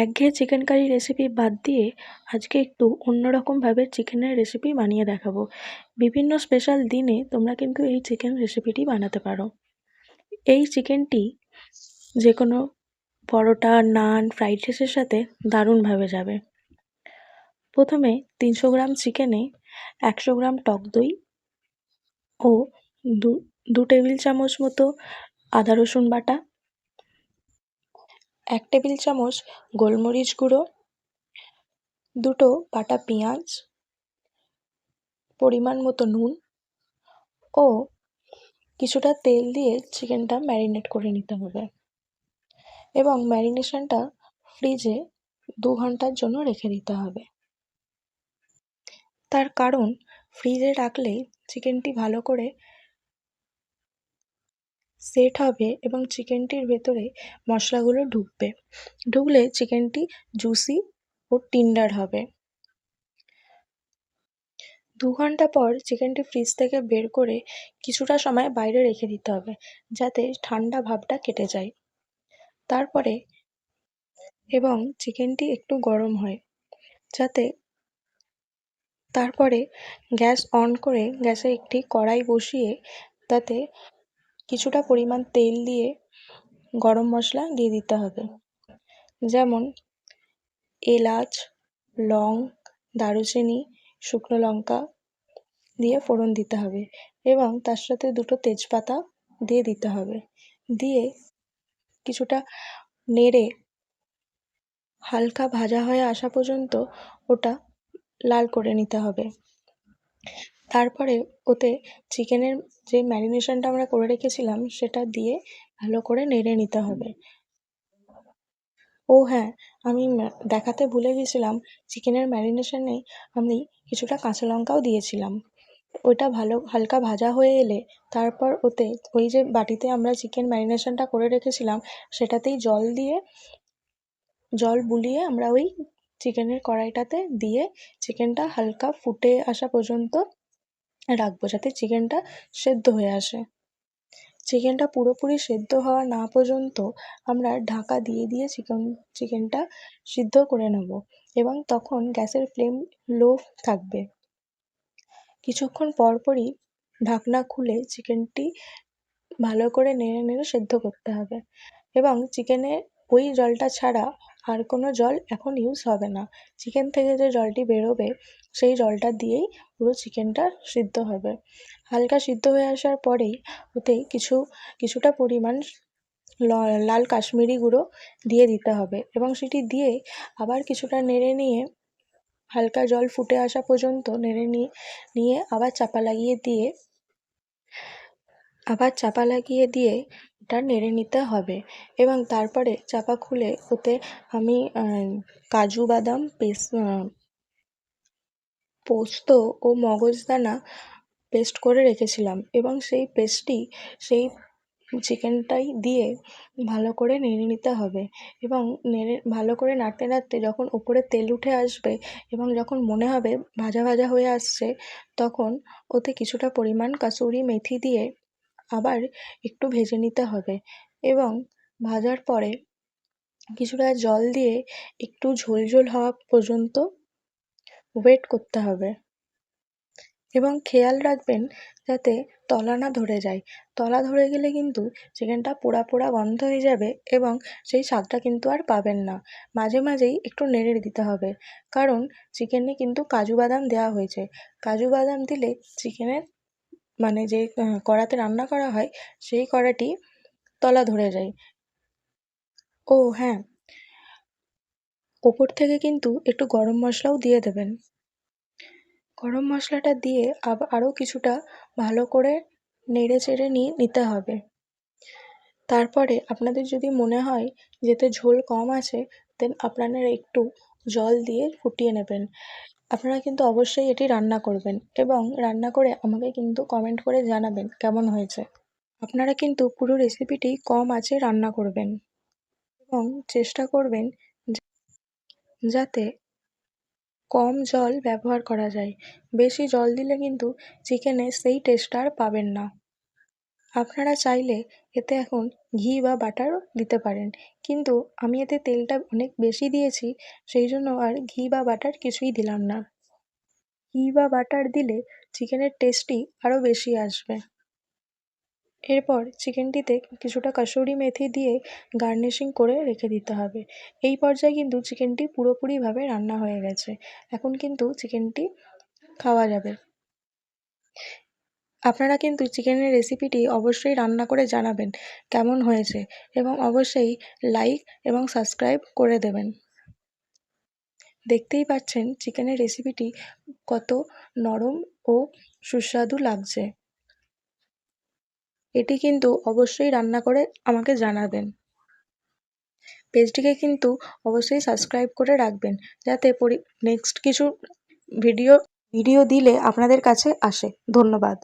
একঘেয়ে chicken curry recipe বাদ দিয়ে আজকে একটু অন্যরকমভাবে চিকেনের রেসিপি বানিয়ে দেখাবো। বিভিন্ন স্পেশাল দিনে তোমরা কিন্তু এই চিকেন রেসিপিটি বানাতে পারো। এই চিকেনটি যে কোনো পরোটা, নান, ফ্রাইড রাইসের সাথে দারুণভাবে যাবে। প্রথমে 300 গ্রাম চিকেনে 100 গ্রাম টক দই ও দু দু টেবিল চামচ মতো আদা রসুন বাটা, 1 টেবিল চামচ গোলমরিচ গুঁড়ো, দুটো বাটা পেঁয়াজ, পরিমাণ মতো নুন ও কিছুটা তেল দিয়ে চিকেনটা ম্যারিনেট করে নিতে হবে এবং ম্যারিনেশনটা ফ্রিজে 2 ঘন্টার জন্য রেখে দিতে হবে। তার কারণ ফ্রিজে রাখলে চিকেনটি ভালো করে সেট হবে এবং চিকেনটির ভেতরে মশলাগুলো ঢুকলে চিকেনটি জুসি ও টেন্ডার হবে। 2 ঘন্টা পর চিকেনটি ফ্রিজ থেকে বের করে কিছুটা সময় বাইরে রেখে দিতে হবে যাতে ঠান্ডা ভাবটা কেটে যায়। তারপরে চিকেনটি একটু গরম হয় যাতে তারপরে গ্যাস অন করে গ্যাসে একটি কড়াই বসিয়ে তাতে কিছুটা পরিমাণ তেল দিয়ে গরম মশলা দিয়ে দিতে হবে, যেমন এলাচ, লং, দারুচিনি, শুকনো লঙ্কা দিয়ে ফোড়ন দিতে হবে এবং তার সাথে দুটো তেজপাতা দিয়ে দিতে হবে। দিয়ে কিছুটা নেড়ে হালকা ভাজা হয়ে আসা পর্যন্ত ওটা লাল করে নিতে হবে। তারপরে ওতে চিকেনের যে ম্যারিনেশনটা আমরা করে রেখেছিলাম সেটা দিয়ে ভালো করে নেড়ে নিতে হবে। ও হ্যাঁ, আমি দেখাতে ভুলে গেছিলাম, চিকেনের ম্যারিনেশনে আমি কিছুটা কাঁচা লঙ্কাও দিয়েছিলাম। ওটা ভালো হালকা ভাজা হয়ে এলে তারপর ওতে ওই যে বাটিতে আমরা চিকেন ম্যারিনেশনটা করে রেখেছিলাম সেটাতেই জল বুলিয়ে আমরা ওই চিকেনের কড়াইটাতে দিয়ে চিকেনটা হালকা ফুটে আসা পর্যন্ত রাখবো যাতে চিকেনটা সেদ্ধ হয়ে আসে। চিকেনটা পুরোপুরি সেদ্ধ হওয়া না পর্যন্ত আমরা ঢাকা দিয়ে চিকেনটা সিদ্ধ করে নেব এবং তখন গ্যাসের ফ্লেম লো থাকবে। কিছুক্ষণ পরপরই ঢাকনা খুলে চিকেনটি ভালো করে নেড়ে সেদ্ধ করতে হবে এবং চিকেনে ওই জলটা ছাড়া আর কোনো জল এখন ইউজ হবে না। চিকেন থেকে যে জলটি বেরোবে সেই জলটা দিয়েই পুরো চিকেনটা সিদ্ধ হবে। হালকা সিদ্ধ হয়ে আসার পরেই ওতে কিছুটা পরিমাণ লাল কাশ্মীরি গুঁড়ো দিয়ে দিতে হবে এবং সেটি দিয়ে আবার কিছুটা নেড়ে নিয়ে হালকা জল ফুটে আসা পর্যন্ত নেড়ে নিয়ে আবার চাপা লাগিয়ে দিয়ে ওটা নেড়ে নিতে হবে এবং তারপরে চাপা খুলে ওতে আমি কাজু বাদাম পোস্ত ও মগজদানা পেস্ট করে রেখেছিলাম এবং সেই পেস্টটি সেই চিকেনটাই দিয়ে ভালো করে নেড়ে নিতে হবে এবং ভালো করে নাড়তে নাড়তে যখন ওপরে তেল উঠে আসবে এবং যখন মনে হবে ভাজা ভাজা হয়ে আসছে তখন ওতে কিছুটা পরিমাণ কাসুরি মেথি দিয়ে আবার একটু ভেজে নিতে হবে এবং ভাজার পরে কিছুটা জল দিয়ে একটু ঝোল হওয়া পর্যন্ত ওয়েট করতে হবে এবং খেয়াল রাখবেন যাতে তলা না ধরে যায়। তলা ধরে গেলে কিন্তু চিকেনটা পোড়া পোড়া গন্ধ হয়ে যাবে এবং সেই স্বাদটা কিন্তু আর পাবেন না। মাঝে মাঝেই একটু নেড়ে দিতে হবে কারণ চিকেনে কিন্তু কাজু বাদাম দেওয়া হয়েছে। কাজু বাদাম দিলে চিকেনের মানে যে কড়াতে রান্না করা হয় সেই কড়াটি তলা ধরে যায়। ও হ্যাঁ, ওপর থেকে কিন্তু একটু গরম মশলাও দিয়ে দেবেন। গরম মশলাটা দিয়ে আরও কিছুটা ভালো করে নেড়ে চেড়ে নিতে হবে। তারপরে আপনাদের যদি মনে হয় যে এতে ঝোল কম আছে দেন আপনারা একটু জল দিয়ে ফুটিয়ে নেবেন। আপনারা কিন্তু অবশ্যই এটি রান্না করবেন এবং রান্না করে আমাকে কিন্তু কমেন্ট করে জানাবেন কেমন হয়েছে। আপনারা কিন্তু পুরো রেসিপিটি কম আঁচে রান্না করবেন এবং চেষ্টা করবেন যাতে কম জল ব্যবহার করা যায়। বেশি জল দিলে কিন্তু চিকেনে সেই টেস্টটা আর পাবেন না। আপনারা চাইলে এতে এখন ঘি বা বাটারও দিতে পারেন, কিন্তু আমি এতে তেলটা অনেক বেশি দিয়েছি, সেই জন্য আর ঘি বা বাটার কিছুই দিলাম না। ঘি বা বাটার দিলে চিকেনের টেস্টই আরও বেশি আসবে। এরপর চিকেনটিতে কিছুটা কাসুরি মেথি দিয়ে গার্নিশিং করে রেখে দিতে হবে। এই পর্যায়ে কিন্তু চিকেনটি পুরোপুরিভাবে রান্না হয়ে গেছে। এখন কিন্তু চিকেনটি খাওয়া যাবে। আপনারা কিন্তু চিকেনের রেসিপিটি অবশ্যই রান্না করে জানাবেন কেমন হয়েছে, এবং অবশ্যই লাইক এবং সাবস্ক্রাইব করে দেবেন। দেখতেই পাচ্ছেন চিকেনের রেসিপিটি কত নরম ও সুস্বাদু লাগছে। এটি কিন্তু অবশ্যই রান্না করে আমাকে জানাবেন। পেজটিকে কিন্তু অবশ্যই সাবস্ক্রাইব করে রাখবেন, যাতে নেক্সট কিছু ভিডিও দিলে আপনাদের কাছে আসে। ধন্যবাদ।